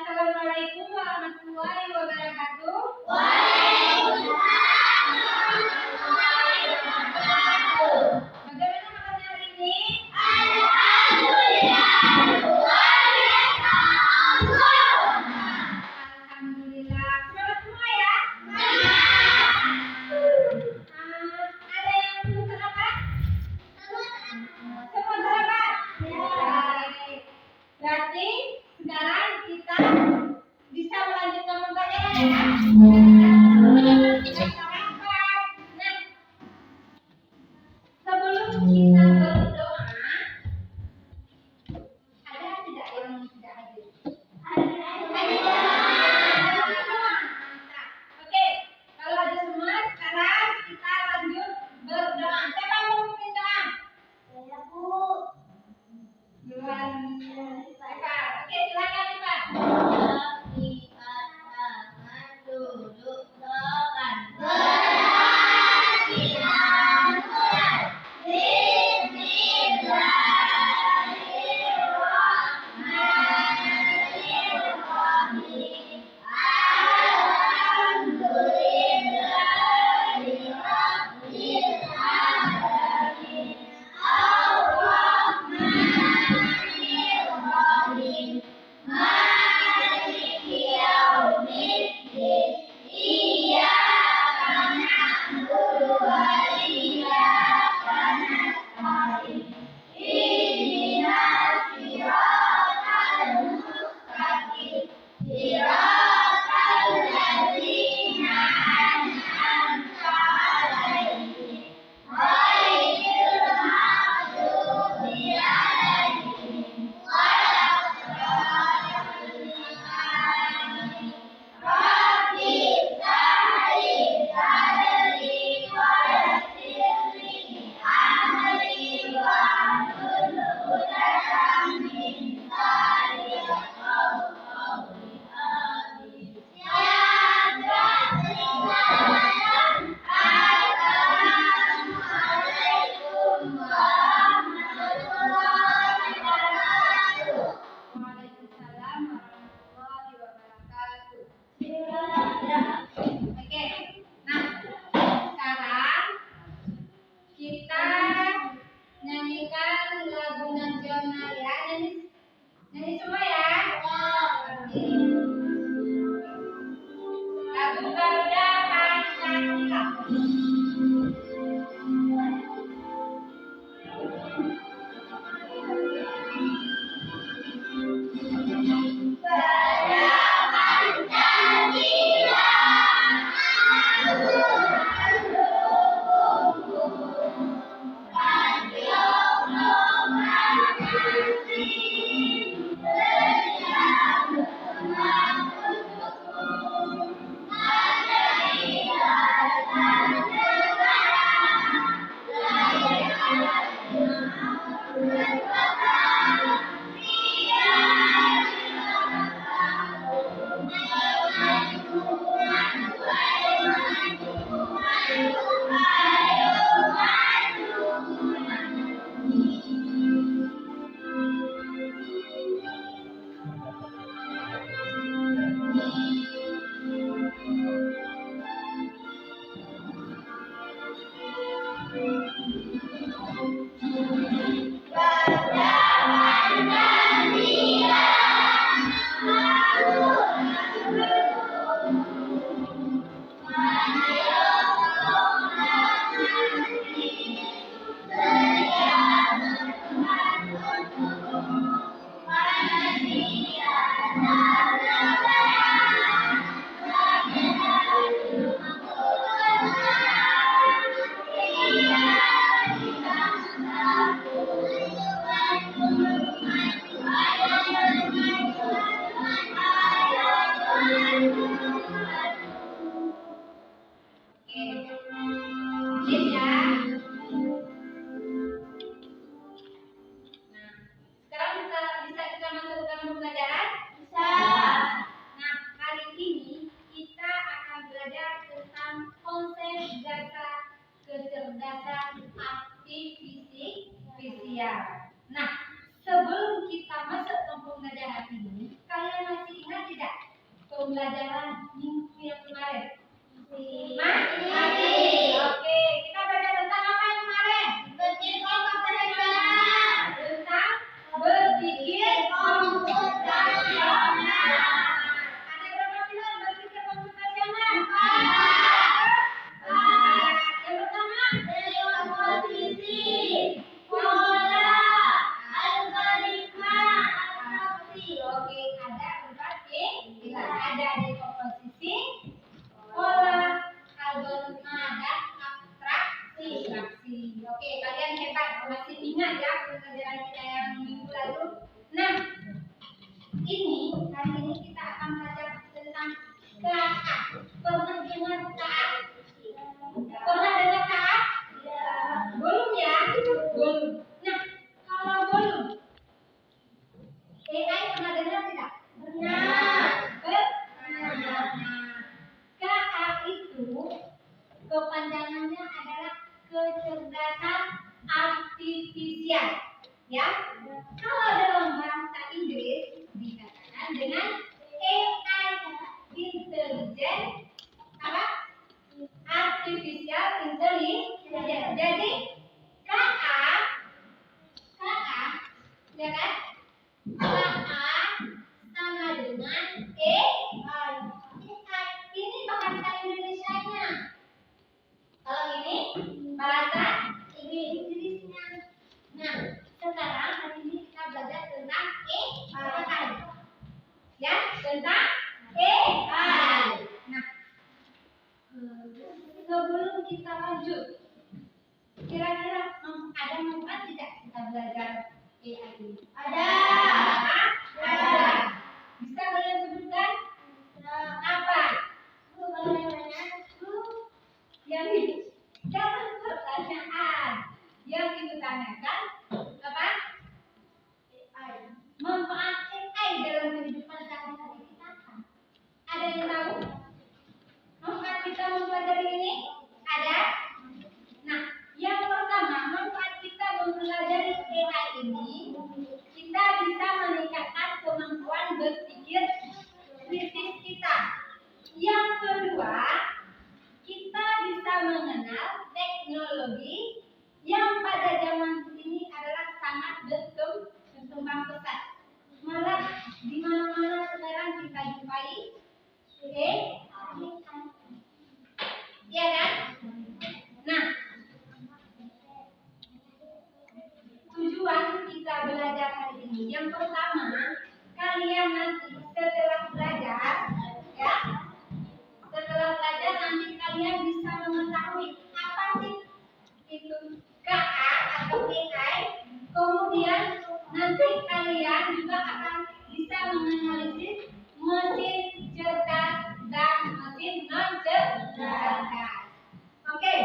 Assalamualaikum warahmatullahi wabarakatuh. Bagaimana kabarnya hari ini? Alhamdulillah. Semangat semua ya. Ada yang belum sarapan? Semua sarapan? Baik. Berarti sekarang kita bisa melanjutkan pembelajaran ya. Kita sarapan. Nah, sebelum kita berdoa, ada tidak yang tidak hadir? Ada. Oke, kalau ada semua, sekarang kita lanjut berdoa. Siapa yang mau memimpin doa? Saya, Bu. Luar biasa. Oke, silakan Pak. Duduk tekan. pembelajaran minggu yang kemarin? Masih. Oke, kita belajar tentang apa yang kemarin? Berpikir komputer. Tentang berpikir komputasional. Ada berapa pilihan berpikir komputasional? Yang pertama, komposisi, pola, algoritma, abstraksi. Oke, ada empat pilihan. Ada komposisi, pola, algoritma, dan abstraksi. Oke, kalian hebat, masih ingat ya pelajaran kita yang minggu lalu. Nah, hari ini kita akan belajar tentang KA. Pernah dengar KA? Pernah dengar KA? Belum ya? Belum. Nah, kalau belum, AI pernah dengar tidak? Benar. KA itu kepanjangannya adalah kecerdasan artifisial. Ya, kalau dalam bahasa Inggris dikatakan dengan AI, intelligent apa? Artificial intelligence. Jadi KA, ya kan? KA sama dengan AI. Ini bahasa Indonesianya. Kalau ini bahasa Inggrisnya. Nah, sekarang hari ini kita belajar tentang AI. Ya, tentang AI. Nah, sebelum kita lanjut, kira-kira ada manfaat tidak kita belajar AI ini? Ada. Bisa kalian sebutkan apa? Yang itu jangan pertanyaan. Yang itu tanyakan apa? Manfaat AI dalam kehidupan sehari-hari kita. Ada yang tahu? Manfaat kita mempelajari ini ada. Nah, yang pertama, manfaat kita mempelajari AI ini, kita bisa meningkatkan kemampuan berpikir kritis kita. Yang kedua, kita bisa mengenal teknologi yang pada zaman ini adalah sangat berkembang pesat. Malah di mana-mana sekarang kita jumpai ya kan? Nah, tujuan kita belajar hari ini, yang pertama, kalian nanti setelah belajar, ya, nanti kalian bisa mengetahui apa sih itu KA atau AI. Kemudian nanti kalian juga akan bisa menganalisis mesin cerdas dan mesin non cerdas. Oke.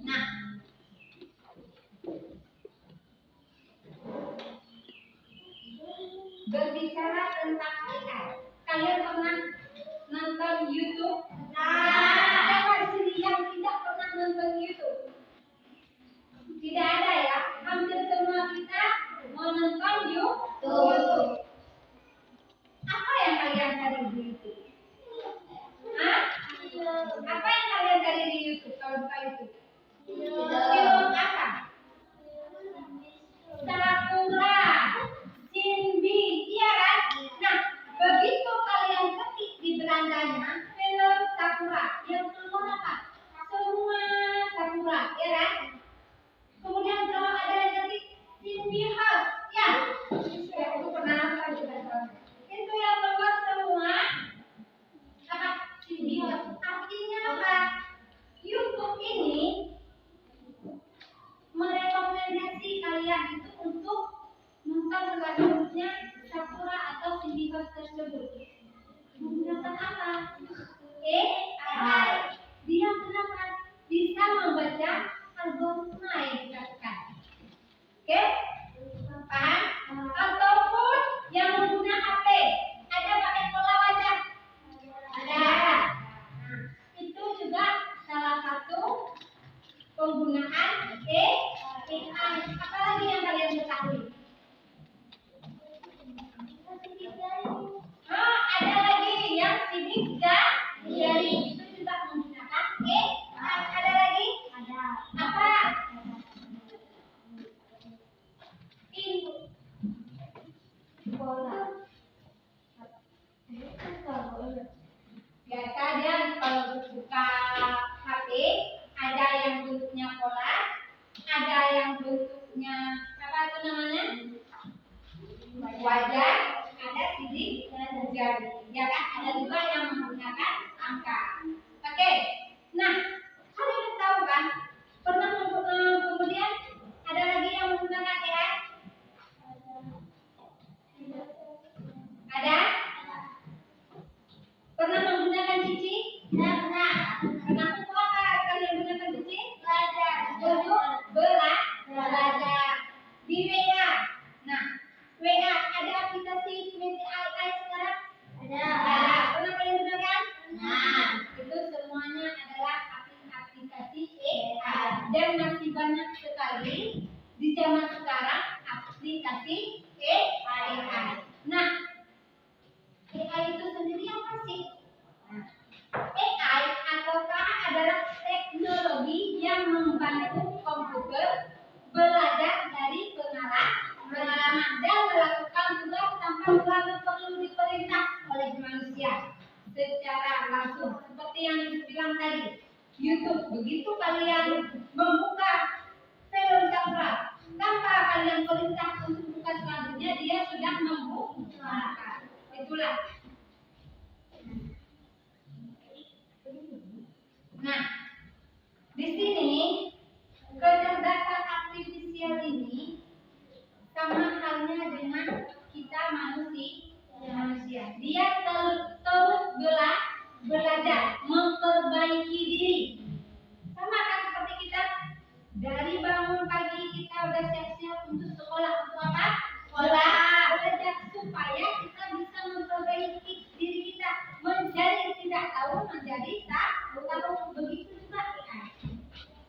Nah, berbicara tentang AI, kalian pernah nonton YouTube? Siapa di sini yang tidak pernah nonton YouTube? Tidak ada ya? Hampir semua kita menonton YouTube. Apa yang kalian cari di YouTube? Apa yang kalian cari di YouTube kalau buka YouTube? Film apa? Sakura, Shinbi, iya kan? Nah, begitu kalian ketik di berandanya film Sakura, yang keluar apa? Semua Sakura, ya kan? Kemudian kalau ada yang ketik Shinbi House, ya, itu pernah nonton juga soalnya. Itu yang keluar semua apa? Shinbi House. Artinya apa? YouTube ini merekomendasi kalian itu untuk nonton selanjutnya Sakura atau Shinbi House tersebut. Menggunakan apa? AI. Dia kenapa? Bisa membaca algoritma yang dikatakan. Oke? Paham? Ataupun yang menggunakan HP. Ada pakai pola wajah? Ada. Nah, itu juga salah satu penggunaan AI. Apalagi yang kalian ketahui? jari. Ya kan? Ada juga yang menggunakan angka. Oke. Nah, kalian tahu kan? Pernah kemudian ada lagi yang menggunakan AI? Ada? Pernah menggunakan cici? Pernah. Kenapa kalian menggunakan cici? Belajar. Untuk belajar. Di WA. Nah, WA ada aplikasi AI sekarang? Ada. Pernah kalian gunakan? Nah, itu semuanya adalah aplikasi AI dan masih banyak sekali di zaman sekarang aplikasi AI. Nah, AI itu sendiri apa sih? Nah, AI ataukah adalah teknologi yang membantu komputer belajar dari pengalaman dan melakukan tugas tanpa selalu perlu diperintah oleh manusia secara langsung. Seperti yang dibilang tadi, YouTube. Begitu kalian membuka film Cakra, tanpa kalian perintah untuk buka selanjutnya, dia sudah membuka. Itulah. Nah, di sini kecerdasan artifisial ini sama halnya dengan kita manusia. Dia terus belajar, memperbaiki diri. Sama kan seperti kita, dari bangun pagi kita udah siap-siap untuk sekolah. Untuk apa? Belajar supaya kita bisa memperbaiki diri kita, menjadi tidak tahu menjadi tahu. Begitu juga AI.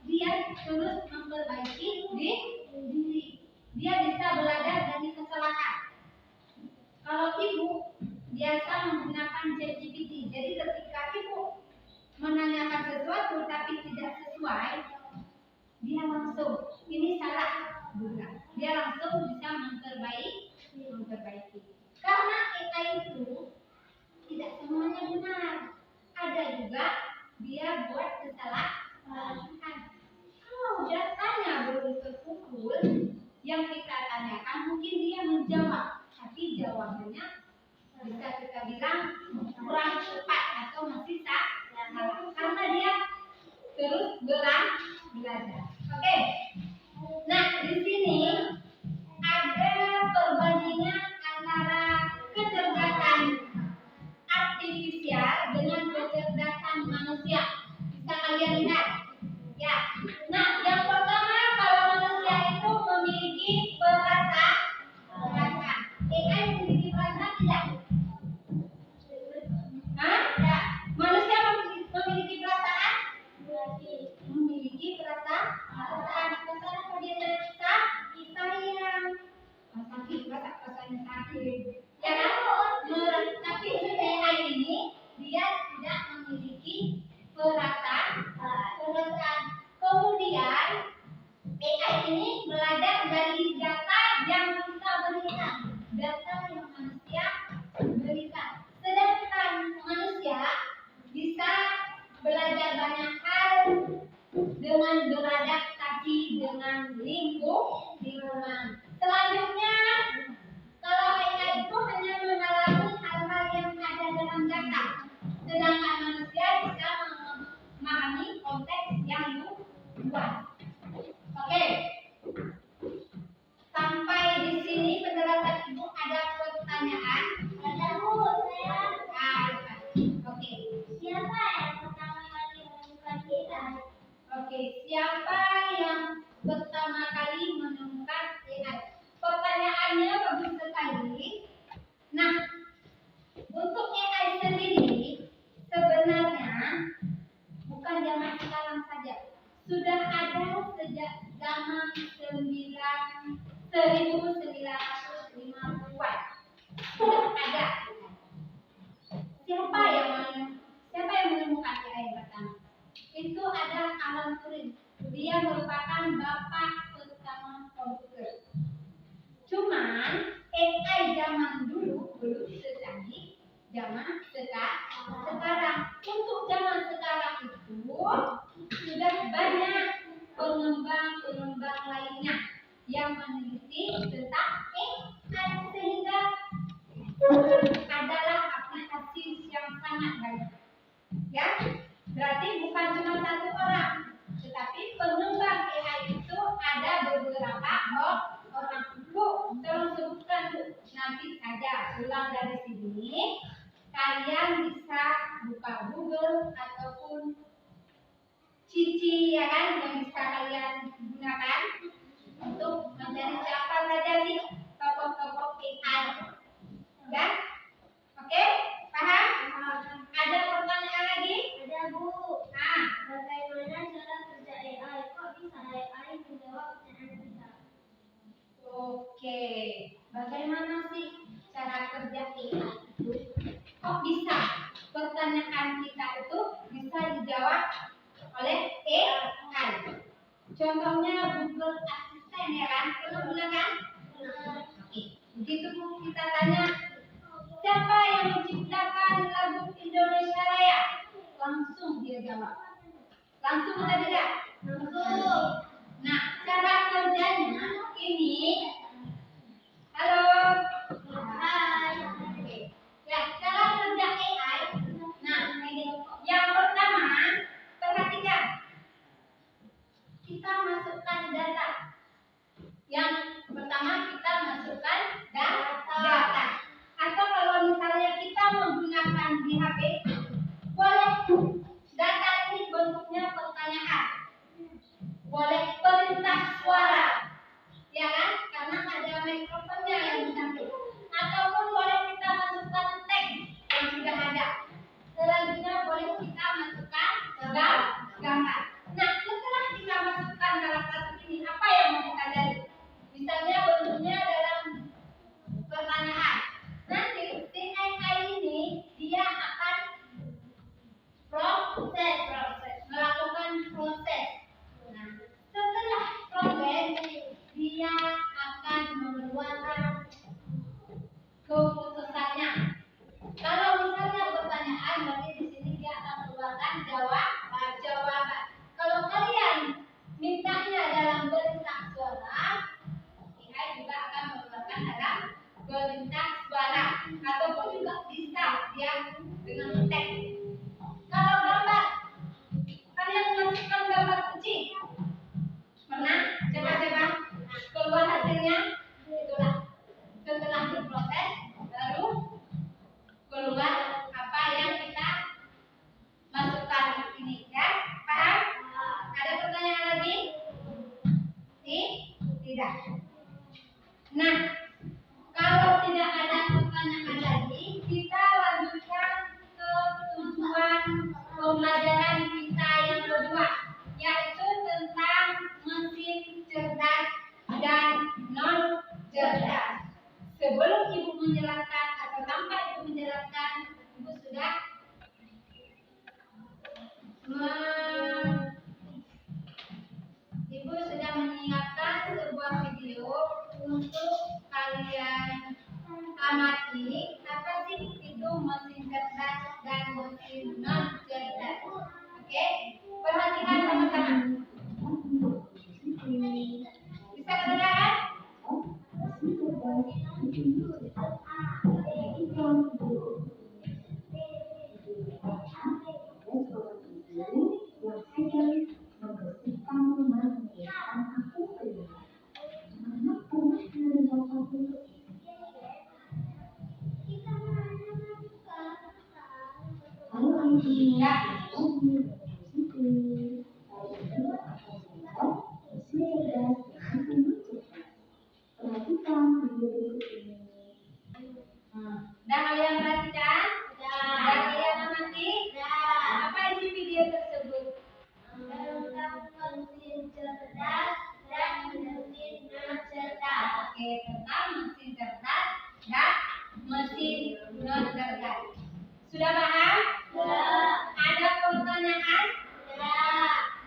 Dia terus memperbaiki diri. Dia bisa belajar dari kesalahan. Kalau ibu biasa menggunakan ChatGPT, jadi ketika ibu menanyakan sesuatu tapi tidak sesuai, dia langsung ini salah juga. Dia langsung bisa memperbaiki. Karena AI itu tidak semuanya benar. Ada juga dia buat kesalahan. Kalau datanya belum terkumpul, yang kita tanyakan mungkin dia menjawab, tapi jawabannya bisa kita bilang kurang tepat atau masih salah, karena dia terus belajar. Oke. Nah, di sini ada perbandingan antara kecerdasan artifisial dengan kecerdasan manusia. Bisa kalian lihat? Ya. Nah, yang pertama, kalau manusia itu memiliki perasaan. AI memiliki perasaan tidak? Ya. Manusia memiliki perasaan? Memiliki perasaan apa dia terasa? Sayang, sakit, perasaan sakit. Ya kan? Tapi AI ini dia tidak memiliki perasaan. Kemudian AI ini belajar dari data yang kita berikan, data yang manusia berikan. Sedangkan manusia bisa belajar banyak hal dengan beradaptasi dengan lingkungan. Selanjutnya, kalau AI itu hanya mengalami hal-hal yang ada dalam data, sedangkan manusia bisa memahami konteks yang luas. Oke. Sampai di sini penjelasan ibu, ada pertanyaan? Ada bu, saya. Oke. Siapa yang pertama kali menemukan AI? Oke, siapa yang pertama kali menemukan AI? Pertanyaannya bagus sekali. Nah, untuk AI sendiri sebenarnya bukan zaman sekarang saja, sudah ada sejak zaman 1950-an. Sudah ada. Siapa yang menemukan AI pertama? Itu adalah Alan Turing. Dia merupakan bapak pertama komputer. Cuman AI zaman dulu belum secanggih zaman sekarang. Untuk zaman sekarang itu sudah banyak pengembang lainnya yang meneliti kalian bisa buka Google ataupun Cici, ya kan, yang bisa kalian gunakan untuk mencari siapa saja sih tokoh-tokoh AI. Ya, oke, paham? Ada pertanyaan lagi? Ada, Bu. Nah, bagaimana cara kerja AI? Kok bisa AI menjawab pertanyaan kita? Oke, bagaimana sih cara kerja AI itu? Kok bisa pertanyaan kita itu bisa dijawab oleh AI? Contohnya Google Assistant, ya kan? Pernah gunakan? Oke, begitu kita tanya, siapa yang menciptakan lagu Indonesia Raya? Langsung dia jawab. Langsung atau tidak? Langsung. Nah, cara kerjanya ini. Halo. Hai. Oke. Ya, cara kerja AI. Nah, ini. Yang pertama, perhatikan. Kita masukkan data. Yang pertama kita masukkan data. Atau kalau misalnya kita menggunakan di HP, boleh data ini bentuknya pertanyaan. Boleh perintah suara, ya kan? Karena ada mikrofonnya yang disamping. Ataupun boleh kita masukkan teks yang sudah ada. Selanjutnya boleh kita masukkan gambar. Nah, setelah kita masukkan salah satu ini, apa yang mau kita cari? Misalnya bentuknya dalam pertanyaan. Nanti si AI ini dia akan melakukan proses. Nah, setelah proses dia akan mengeluarkan keputusannya. Kalau misalnya pertanyaan, berarti di sini dia akan mengeluarkan jawaban. Kalau kalian mintanya dalam perintah suara, AI juga akan mengeluarkan dalam perintah suara. Ataupun juga bisa dia dengan teks. Kalau gambar, kalian masukkan gambar kucing. Pernah? Coba keluar hasilnya. Itulah. Setelah diproses, baru keluar apa yang kita masukkan ini, ya? Paham? Ada pertanyaan lagi? Tidak. Nah, kalau tidak ada pertanyaan lagi, kita lanjutkan ke tujuan pembelajaran kita yang kedua, yaitu tentang mesin cerdas dan non cerdas. Sebelum Ibu menjelaskan atau tanpa Ibu menjelaskan, Ibu sudah menyiapkan sebuah video untuk kalian amati apa sih itu mesin cerdas dan mesin non cerdas. Oke, perhatikan sama-sama. Bisa kedengaran? Dan kalian perhatikan? Dan kalian amati? Apa isi video tersebut? Tentang mesin cerdas dan mesin non cerdas. Oke, tentang mesin cerdas dan mesin non cerdas. Sudah paham? Sudah. Ada pertanyaan?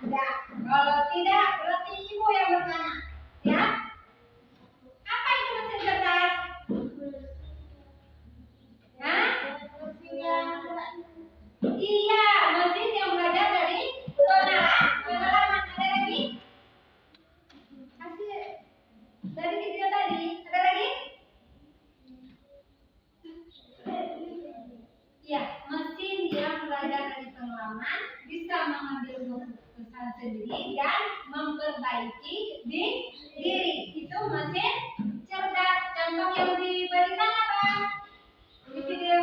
Tidak. Kalau tidak, berarti Ibu yang bertanya. Ya? Apa itu mesin cerdas? Hah? Iya, mesin yang belajar dari pengalaman. Ada lagi? Hasil dari video tadi. Ada lagi? Ya, mesin yang belajar dari pengalaman bisa mengambil keputusan sendiri dan memperbaiki diri. Itu mesin cerdas. Contoh yang diberikan apa? Di video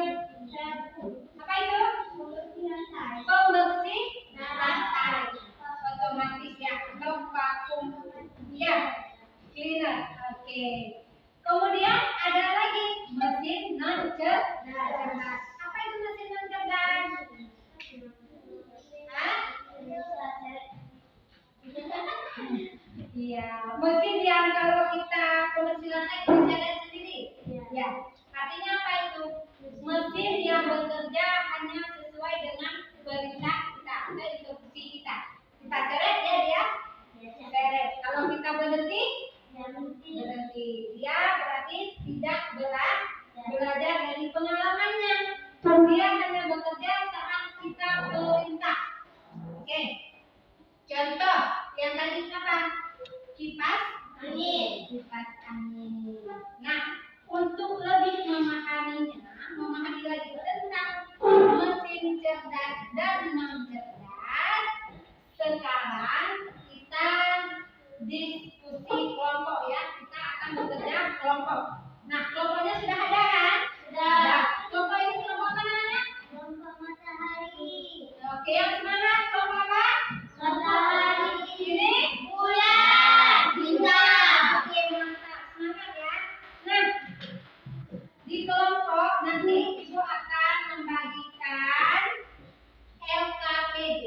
mesin yang kalau kita produksi lantai kita bisa lihat sendiri. Ya. Artinya apa itu? Mesin yang bekerja hanya sesuai dengan perintah kita atau instruksi kita. Kita seret ya dia. Seret. Kalau kita berhenti, berhenti. Dia berarti tidak belajar dari pengalamannya. Dia hanya bekerja saat kita perintah. Oke. Contoh yang tadi apa? Kipas angin. Kipas angin. Nah, untuk lebih memahami lagi tentang mesin cerdas dan non cerdas, sekarang kita diskusi kelompok ya. Kita akan bekerja kelompok. Nah, kelompoknya sudah ada kan? Sudah. Kelompok ini kelompok apa namanya? Kelompok matahari. Oke, yang semangat kelompok apa? Matahari. Ini bulan. Bintang. Oke, mantap. Semangat ya. Nah, di kelompok nanti Ibu akan membagikan LKPD.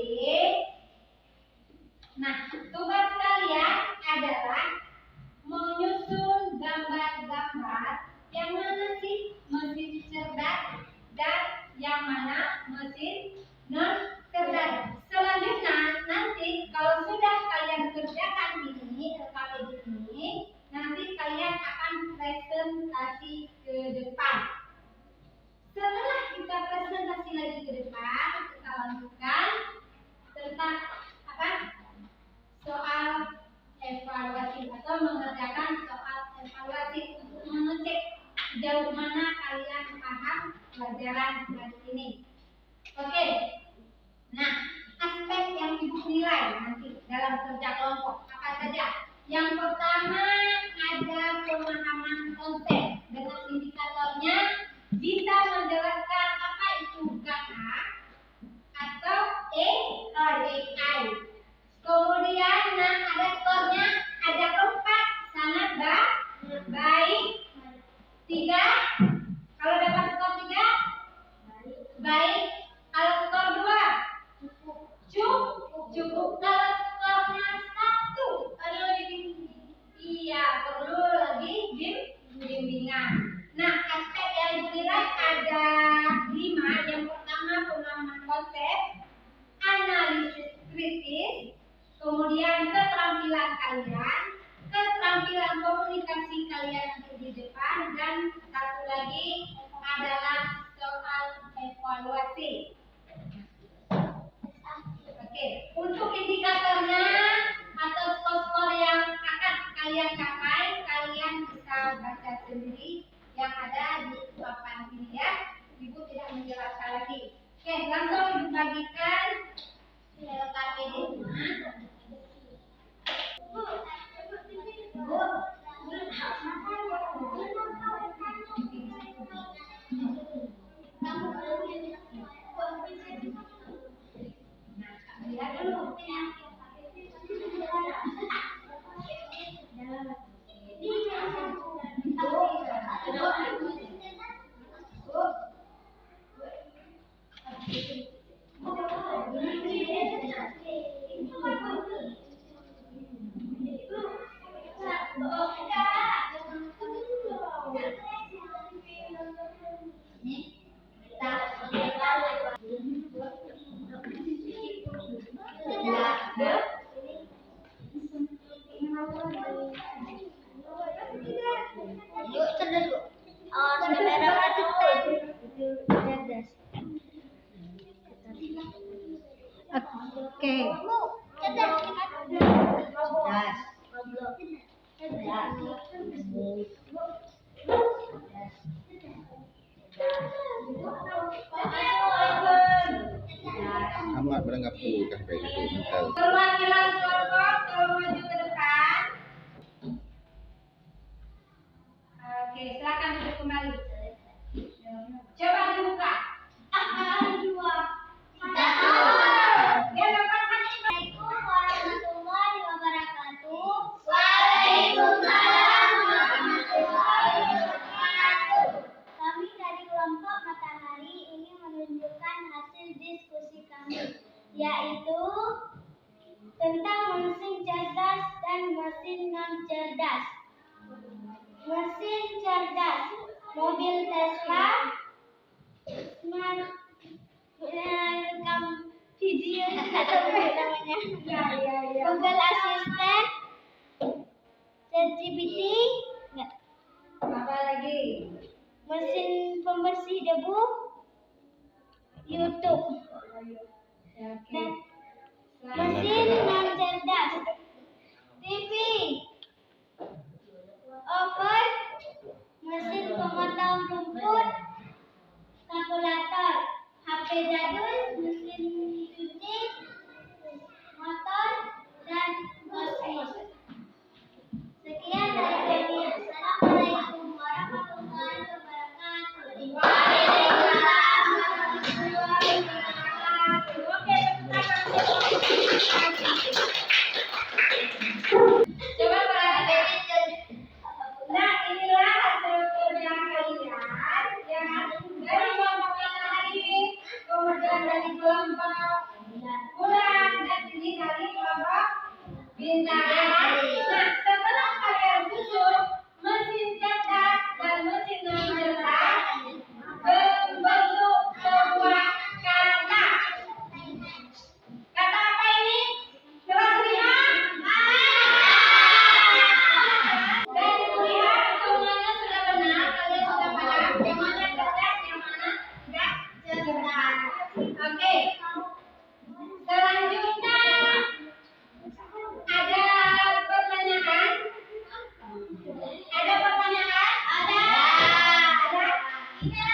Nah, tugas kalian adalah menyusun gambar-gambar yang mana sih mesin cerdas dan yang mana mesin non cerdas. Selanjutnya nanti kalau sudah kalian kerjakan ini LKPD ini, nanti kalian akan presentasi ke depan. Setelah kita presentasi lagi ke depan, kita lanjutkan tentang apa? Soal evaluasi atau mengerjakan soal evaluasi untuk mengecek sejauh mana kalian paham pelajaran hari ini. Oke. Nah, aspek yang Ibu nilai nanti dalam kerja kelompok apa saja? Yang pertama ada pemahaman konsep dengan indikatornya bisa menjelaskan apa itu GAK atau AI. Kemudian ada skornya, ada 4 sangat baik, 3 kalau dapat skor 3 baik, kalau skor 2 cukup, kalau skornya 1 iya perlu lagi bimbingan. Nah, aspek yang dinilai ada 5. Yang pertama pemahaman konsep, analisis kritis, kemudian keterampilan kalian, keterampilan komunikasi kalian untuk di depan, dan satu lagi adalah soal evaluasi. Oke, untuk indikatornya atau skor yang akan kalian capai, kalian bisa baca sendiri yang ada di papan ini ya. Ibu tidak menjelaskan lagi. Oke, langsung dibagikan LKPD-nya. Lihat dulu. Oke. Amat berangkat dulu kan kayak gitu mental. Perwakilan kelompok tolong maju ke depan. Oke, silakan duduk kembali. Coba dibuka. Dua. Assalamualaikum warahmatullahi wabarakatuh. Waalaikumsalam warahmatullahi wabarakatuh. Kami dari kelompok Matahari ingin menunjukkan hasil diskusi kami, yaitu tentang mesin cerdas dan mesin non cerdas. Mesin cerdas, mobil Tesla, smart rekam video atau apa namanya, Google Assistant, ChatGPT, apa lagi? Mesin pembersih debu, YouTube, dan mesin non cerdas, TV, oven, mesin pemotong rumput, kalkulator, HP jadul, mesin cuci, motor, dan kosmos. Sekian dari kami. Assalamualaikum warahmatullahi wabarakatuh. Waalaikumsalam warahmatullahi wabarakatuh. Oke, coba perhatikan. Nah, inilah hasil kerja kalian yang dari kelompok matahari, kemudian dari kelompok bulan, dan ini dari kelompok bintang. Nah, setelah kalian susun mesin cerdas dan mesin non cerdas membentuk sebuah kata. Kata apa ini? Coba lihat. Dan lihat semuanya sudah benar. Kalian sudah paham yang mana cerdas, yang mana tidak cerdas. Oke. Selanjutnya ada pertanyaan? Ada pertanyaan? Ada. Ada?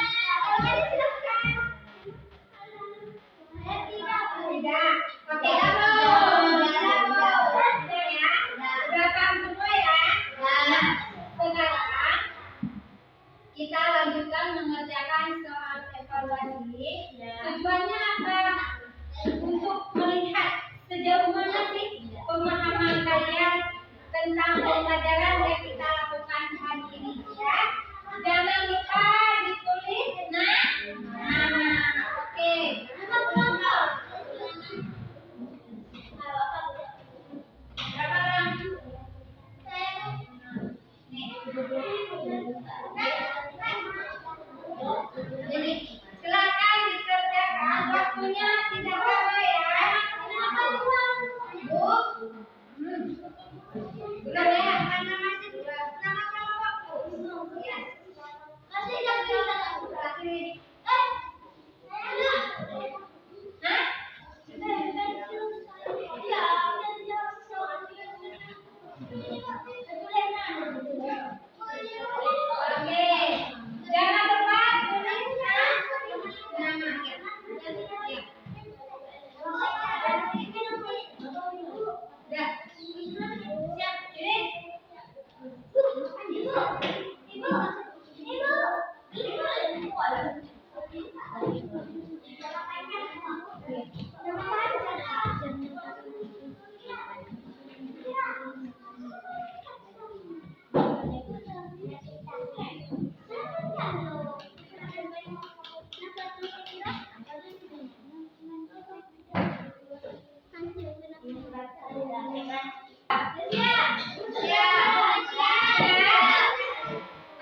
Oke, silakan. Tidak. Oke, udah paham semua ya? Sekarang kita lanjutkan mengerjakan soal evaluasi. Tujuannya apa? Untuk melihat sejauh mana sih pemahaman kalian tentang pembelajaran yang kita lakukan hari ini ya. Jangan lupa ditulis nama. Oke. Berapa orang? Jadi silakan dikerjakan, waktunya tidak lama ya. Bu, sudah ya, nama masih nama waktu. Ya. Masih tidak bisa kasih. Hah? Oke, jangan lupa tulis nama. Ya. Siap, ini.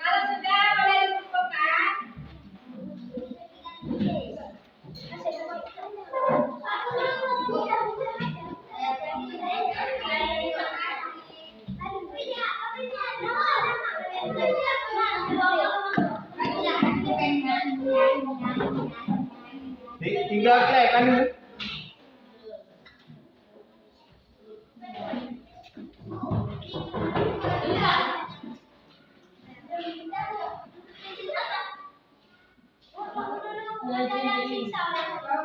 Kalau sudah boleh dibukukan. Tinggal klik kan dulu.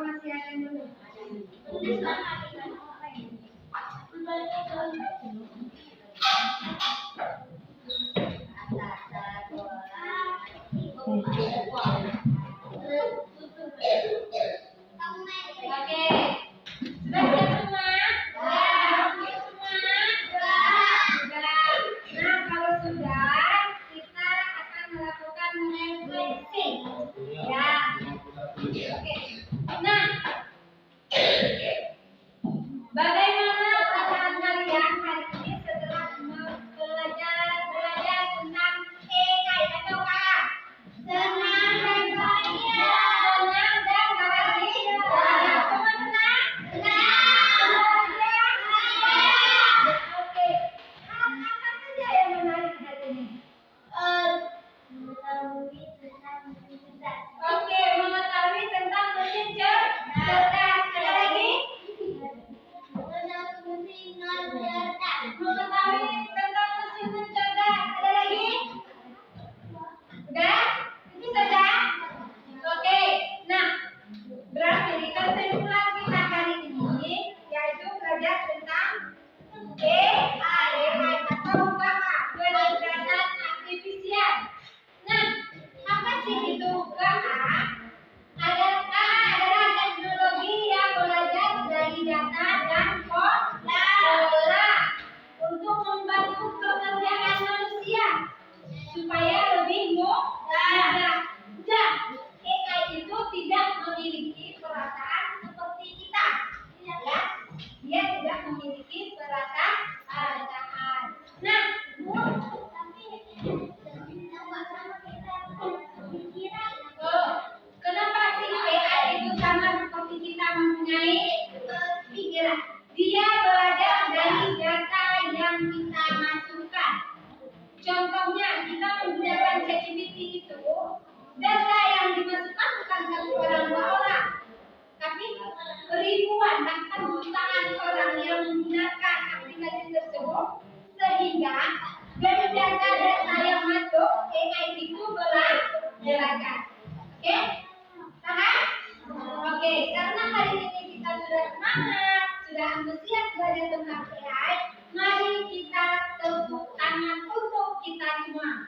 Masih ada dulu. Oke. Sudah siap semua? Nah, kalau sudah, kita akan melakukan refleksi. Ya. Oke. Nah, bagaimana perasaan kalian hari ini setelah memiliki perasaan seperti kita. Ya, dia tidak memiliki perasaan. Nah, kenapa sih AI itu sama seperti kita mempunyai pikiran? Dia belajar dari data yang kita masukkan. Contohnya, kita menggunakan ChatGPT itu, data yang dimasukkan bukan satu orang dua orang, tapi ribuan bahkan jutaan orang yang menggunakan aplikasi tersebut, sehingga dari data-data yang masuk AI itu belajar. Oke? Paham? Oke, karena hari ini kita sudah semangat, sudah antusias belajar tentang AI, mari kita tepuk tangan untuk kita semua.